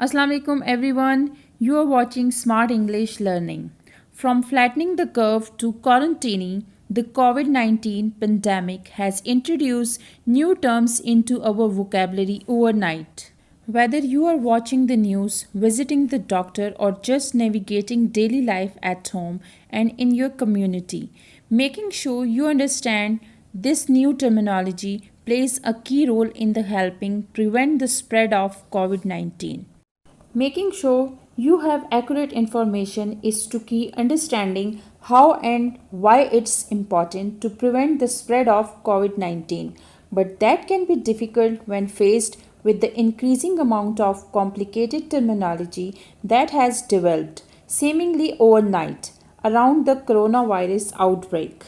Assalamu alaikum everyone. You are watching Smart English Learning. From flattening the curve to quarantining, the COVID-19 pandemic has introduced new terms into our vocabulary overnight. Whether you are watching the news, visiting the doctor, or just navigating daily life at home and in your community, making sure you understand this new terminology plays a key role in the helping prevent the spread of COVID-19. Making sure you have accurate information is to key understanding how and why it's important to prevent the spread of COVID-19. But that can be difficult when faced with the increasing amount of complicated terminology that has developed seemingly overnight around the coronavirus outbreak.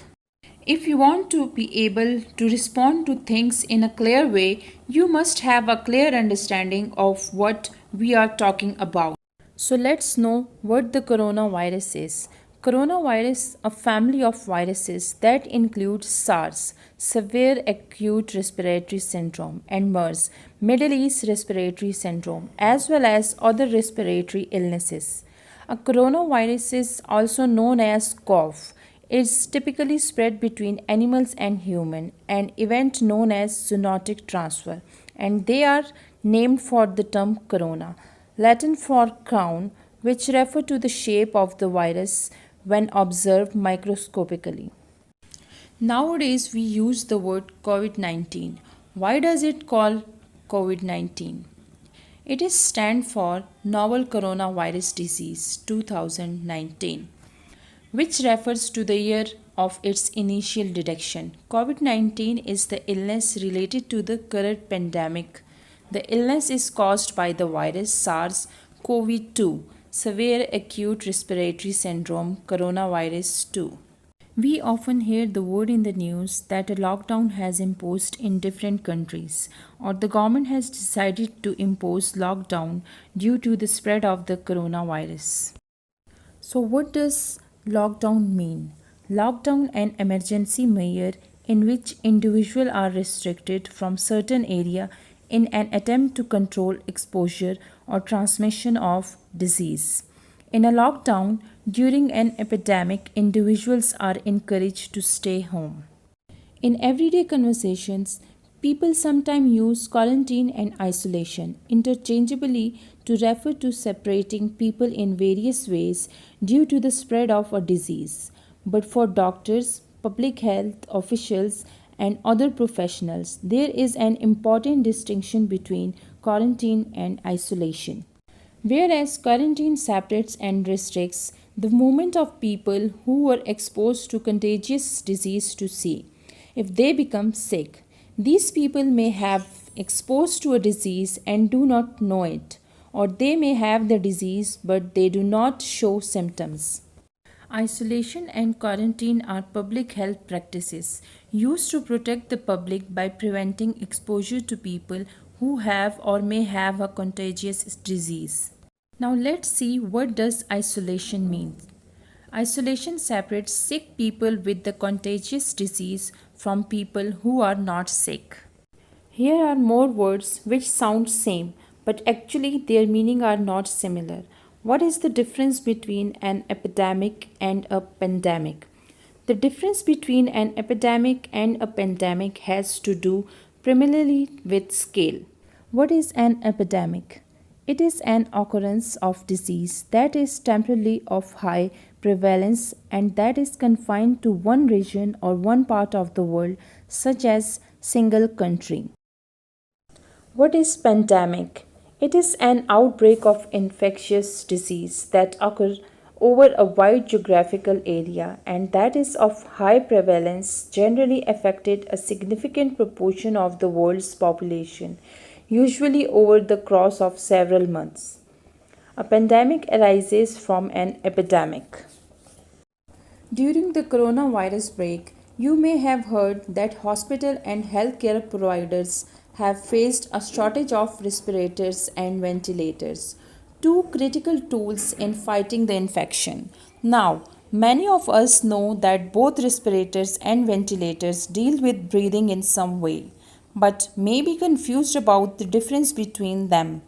If you want to be able to respond to things in a clear way, you must have a clear understanding of what we are talking about. So let's know what the coronavirus is. Coronavirus, a family of viruses that include SARS, severe acute respiratory syndrome, and MERS, Middle East respiratory syndrome, as well as other respiratory illnesses. A coronavirus is also known as cough. It's typically spread between animals and human, an event known as zoonotic transfer, and they are named for the term corona, Latin for crown, which refer to the shape of the virus when observed microscopically. Nowadays we use the word COVID-19. Why does it call COVID-19? It is stand for Novel Coronavirus Disease 2019, which refers to the year of its initial detection. COVID-19 is the illness related to the current pandemic. The illness is caused by the virus SARS-CoV-2, severe acute respiratory syndrome coronavirus 2. We often hear the word in the news that a lockdown has imposed in different countries, or the government has decided to impose lockdown due to the spread of the coronavirus. So what does lockdown mean? Lockdown an emergency measure in which individuals are restricted from certain area in an attempt to control exposure or transmission of disease. In a lockdown, during an epidemic, individuals are encouraged to stay home. In everyday conversations, people sometimes use quarantine and isolation interchangeably to refer to separating people in various ways due to the spread of a disease. But for doctors, public health officials, and other professionals, there is an important distinction between quarantine and isolation. Whereas quarantine separates and restricts the movement of people who were exposed to contagious disease to see. If they become sick, these people may have exposed to a disease and do not know it, or they may have the disease but they do not show symptoms. Isolation and quarantine are public health practices used to protect the public by preventing exposure to people who have or may have a contagious disease. Now let's see, what does isolation mean? Isolation separates sick people with the contagious disease from people who are not sick. Here are more words which sound same, but actually their meaning are not similar. What is the difference between an epidemic and a pandemic? The difference between an epidemic and a pandemic has to do primarily with scale. What is an epidemic? It is an occurrence of disease that is temporarily of high prevalence and that is confined to one region or one part of the world, such as single country. What is pandemic? It is an outbreak of infectious disease that occurs over a wide geographical area and that is of high prevalence, generally affected a significant proportion of the world's population, usually over the course of several months. A pandemic arises from an epidemic. During the coronavirus break, you may have heard that hospital and healthcare providers have faced a shortage of respirators and ventilators, two critical tools in fighting the infection. Now, many of us know that both respirators and ventilators deal with breathing in some way, but may be confused about the difference between them.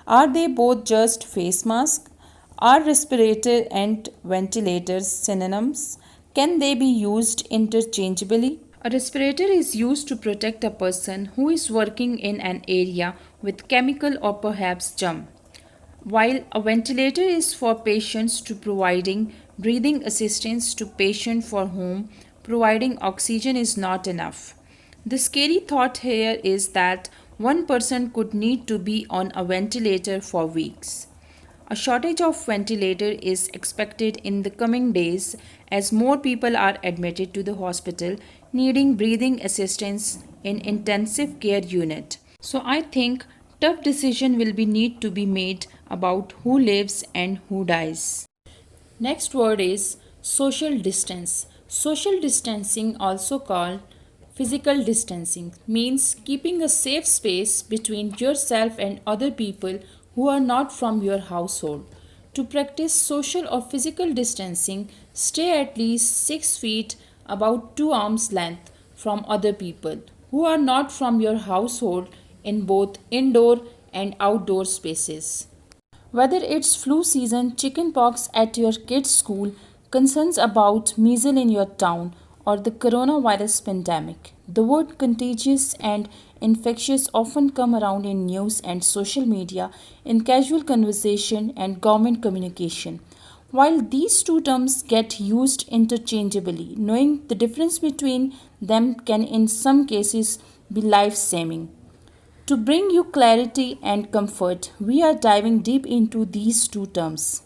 Are they both just face masks? Are respirator and ventilators synonyms? Can they be used interchangeably? A respirator is used to protect a person who is working in an area with chemical or perhaps germ, while a ventilator is for patients to providing breathing assistance to patients for whom providing oxygen is not enough. The scary thought here is that one person could need to be on a ventilator for weeks. A shortage of ventilator is expected in the coming days as more people are admitted to the hospital needing breathing assistance in intensive care unit. So I think tough decision will be need to be made about who lives and who dies. Next word is social distance. Social distancing, also called physical distancing, means keeping a safe space between yourself and other people who are not from your household. To practice social or physical distancing, stay at least 6 feet, about 2 arms length, from other people who are not from your household in both indoor and outdoor spaces. Whether it's flu season, chickenpox at your kid's school, concerns about measles in your town, or the coronavirus pandemic, the word contagious and infectious often come around in news and social media, in casual conversation and government communication. While these two terms get used interchangeably, knowing the difference between them can in some cases be life saving. To bring you clarity and comfort, we are diving deep into these two terms.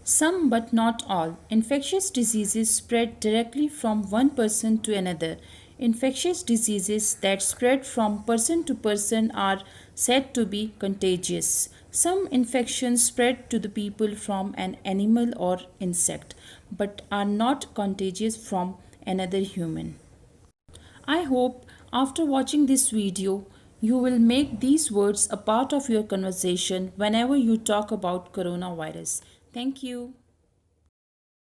Some, but not all, infectious diseases spread directly from one person to another. Infectious diseases that spread from person to person are said to be contagious. Some infections spread to the people from an animal or insect, but are not contagious from another human. I hope after watching this video, you will make these words a part of your conversation whenever you talk about coronavirus. Thank you.